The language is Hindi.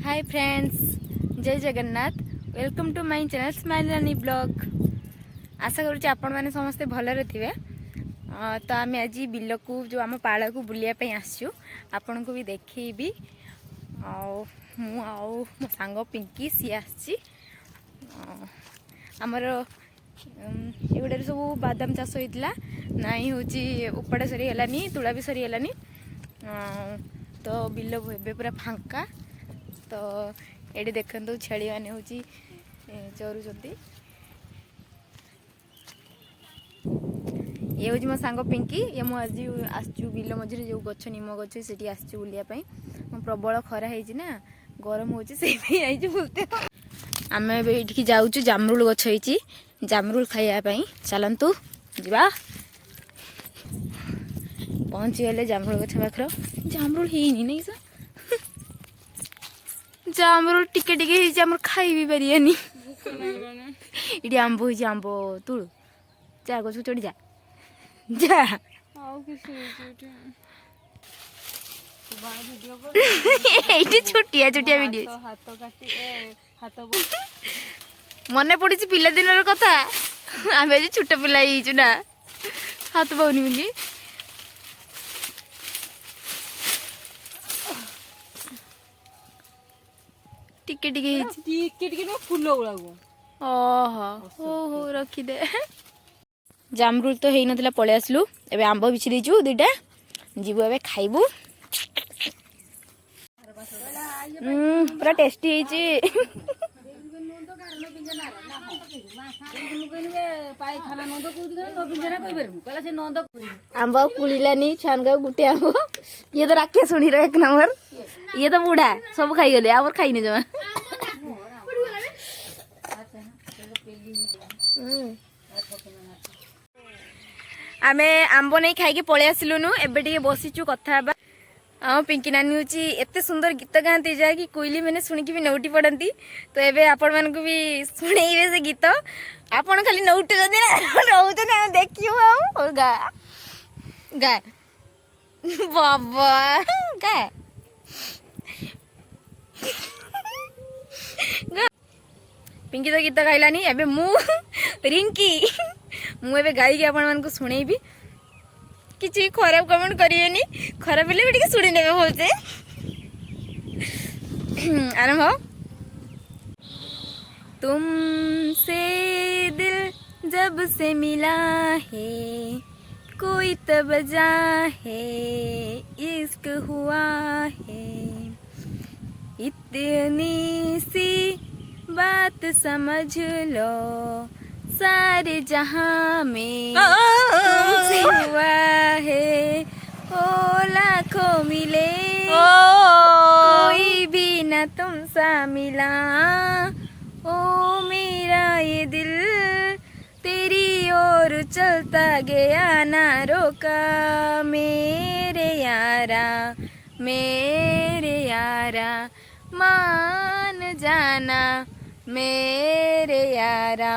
हाय फ्रेंड्स, जय Jagannath. Welcome to my channel smile Rani blog. आशा करुँचे आपण मैंने समस्ते भलरे थे। तो आम आज बिल को जो आम पाड़ को बुलायापी आसचु आपण को भी देखी मो सांग पिंकी सी आमर ये सब बादाम चाष होता नाई हूँ उपाड़ा सरीगलानी तुला भी सरीगलानी। तो बिल ए पूरा फांका। तो ये देखते छेली मैंने हूँ चरुंट। ये हूँ मो सांग पिंकी। ये मुझे आसचु बिल मझे जो गच निम गच से आसचु बुलायापी। प्रबल खरा है ना गरम हो बुलते। आम ये जाऊँ जामरुल गछ होती जामरुल खाइबापी। चलतु जा पहुँची गले जामरुल गछ पाखर। जामरुल है नहीं सर जामरुल टिके टिके खाई भी पारियानी। ये आंब हो आंब तुल जा गछ चढ़ी जा जा छुटिया छुटिया वीडियो मन पड़ी पिला दिन कथा। आम आज छोट पिला ना हाथ पाऊनी बोली टिके टिके फूल ओहो रखीदे। जामरुल तो है ना पलि आसलु। एबे आंब बिछि देचु दुईटा जीवु एबे खाइबु। पूरा टेस्टी है। आंब कुड़ानी छान का गुटे आंब। ये तो राखे शुणी एक नंबर। ये तो बुढ़ा सब खाई गले आम खाई जमा। आम आंब नहीं खाई पलि आसलुनु। एबे टिके बसीचु कथा। हाँ पिंकी नानी हूँ एत सुंदर गीत गाँती जहाँकि कोईली मैंने शुणिकी भी नौटी पड़ती। तो ये आपण मान को भी शुणे से गीत आपण खाली नौटे रोच देखिए गा गा बाबा गा पिंकी तो गीत गाइलानी। एबे मु रिंकी मुझे गायी आपण मान को शुणेबी। किसी खराब कमेंट करिएनी। खराब हेले भी शुणी ने बोलते। आरंभ। तुमसे दिल जब से मिला है कोई तवज्जा है इश्क हुआ है। इतनी सी बात समझ लो सारे जहां में तुमसे हुआ है। ओ लाखों मिले कोई भी न तुम सा मिला। ओ मेरा ये दिल तेरी ओर चलता गया ना रोका। मेरे यारा मान जाना मेरे यारा।